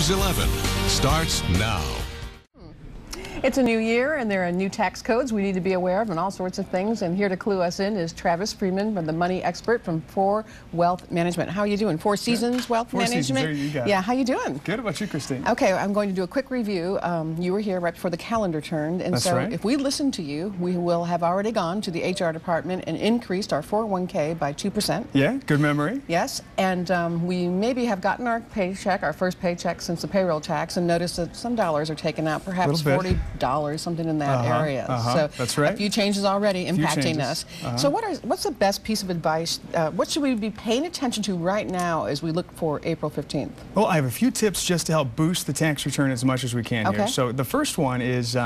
News 11 starts now. It's a new year and there are new tax codes we need to be aware of and all sorts of things. And here to clue us in is Travis Freeman, the money expert from Four Wealth Management. How are you doing? Four Seasons Wealth Management? Seasons, there you go. Yeah, how you doing? Good. About you, Christine? Okay, I'm going to do a quick review. You were here right before the calendar turned. And That's so right. if we listen to you, we will have already gone to the HR department and increased our 401k by 2%. Yeah, good memory. Yes, and we maybe have gotten our paycheck, our first paycheck since the payroll tax, and noticed that some dollars are taken out, perhaps $40, something in that area. So that's right. A few changes already impacting us. So what's the best piece of advice? What should we be paying attention to right now as we look for April 15th? Well, I have a few tips just to help boost the tax return as much as we can here. So the first one is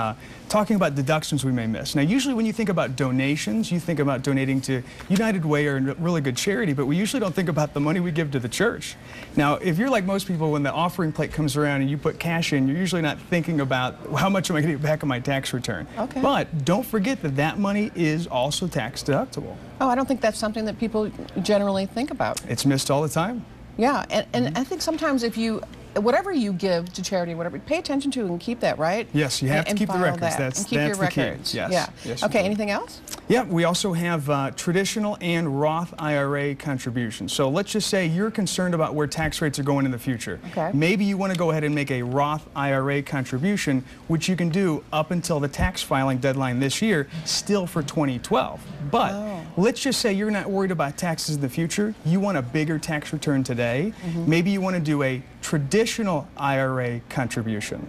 talking about deductions we may miss. Now, usually when you think about donations, you think about donating to United Way or a really good charity, but we usually don't think about the money we give to the church. Now, if you're like most people, when the offering plate comes around and you put cash in, you're usually not thinking about how much am I going to get back on my tax return. But don't forget that that money is also tax deductible. Oh, I don't think that's something that people generally think about. It's missed all the time. Yeah, and I think sometimes if you, whatever you give to charity, whatever, pay attention to and keep that, right? Yes, you have to keep the records. That's your records. Yes. Yeah. Yes, okay, anything else? Yeah, we also have traditional and Roth IRA contributions. So let's just say you're concerned about where tax rates are going in the future. Okay. Maybe you want to go ahead and make a Roth IRA contribution, which you can do up until the tax filing deadline this year, still for 2012. But let's just say you're not worried about taxes in the future. You want a bigger tax return today. Maybe you want to do a traditional IRA contribution.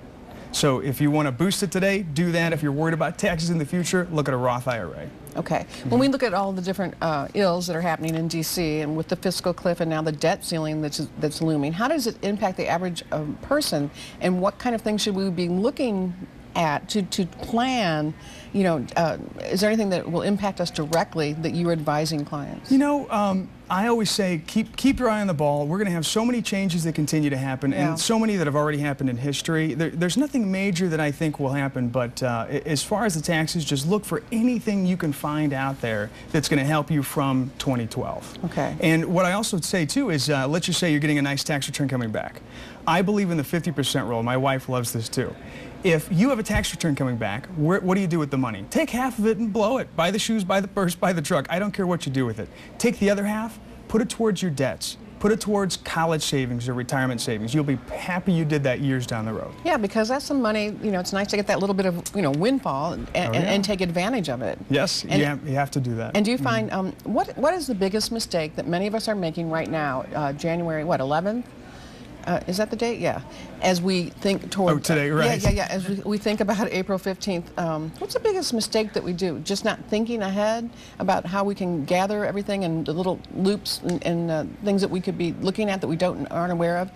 So if you want to boost it today, do that. If you're worried about taxes in the future, look at a Roth IRA. Okay. When we look at all the different ills that are happening in D.C. and with the fiscal cliff and now the debt ceiling that's looming, how does it impact the average person, and what kind of things should we be looking at to plan? You know, is there anything that will impact us directly that you're advising clients? You know, I always say keep your eye on the ball. We're going to have so many changes that continue to happen, and so many that have already happened in history. There's nothing major that I think will happen, but as far as the taxes, just look for anything you can find out there that's going to help you from 2012. Okay. And what I also say too is, let's just say you're getting a nice tax return coming back. I believe in the 50% rule. My wife loves this too. If you have a tax return coming back, what do you do with the money? Take half of it and blow it. Buy the shoes, buy the purse, buy the truck. I don't care what you do with it. Take the other half, put it towards your debts. Put it towards college savings or retirement savings. You'll be happy you did that years down the road. Yeah, because that's some money, you know, it's nice to get that little bit of, you know, windfall and take advantage of it. Yes, you have to do that. And do you find, what is the biggest mistake that many of us are making right now, January, what, 11th? Is that the date? Yeah. As we think toward... Oh, today, right. Yeah. As we think about April 15th, what's the biggest mistake that we do? Just not thinking ahead about how we can gather everything and the little loops and things that we could be looking at that we aren't aware of?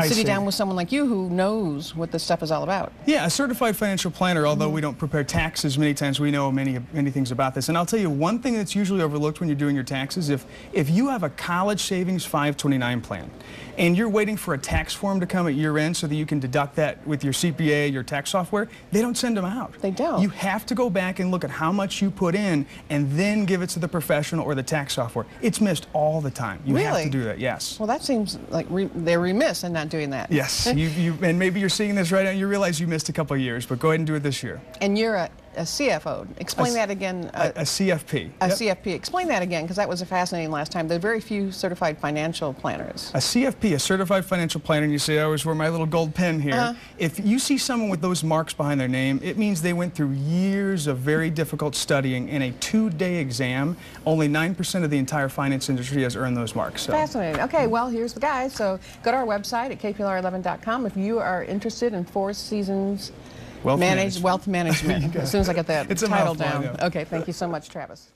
Sitting down with someone like you who knows what this stuff is all about. Yeah, a certified financial planner, although we don't prepare taxes many times, we know many things about this. And I'll tell you one thing that's usually overlooked when you're doing your taxes, if you have a college savings 529 plan and you're waiting for a tax form to come at year end so that you can deduct that with your CPA, your tax software, they don't send them out. They don't. You have to go back and look at how much you put in and then give it to the professional or the tax software. It's missed all the time. You have to do that, yes. Well, that seems like they're remiss in not doing that. Yes, and maybe you're seeing this right now and you realize you missed a couple of years, but go ahead and do it this year. And you're a CFO. Explain that again. A CFP. A CFP. Explain that again, because that was fascinating last time. There are very few certified financial planners. A CFP, a certified financial planner, and you say, I always wear my little gold pen here. If you see someone with those marks behind their name, it means they went through years of very difficult studying in a 2-day exam. Only 9% of the entire finance industry has earned those marks. So. Fascinating. Okay, well, here's the guy. So go to our website at KPLR11.com if you are interested in Four Seasons Wealth Management. As soon as I get that title down. Yeah. Okay, thank you so much, Travis.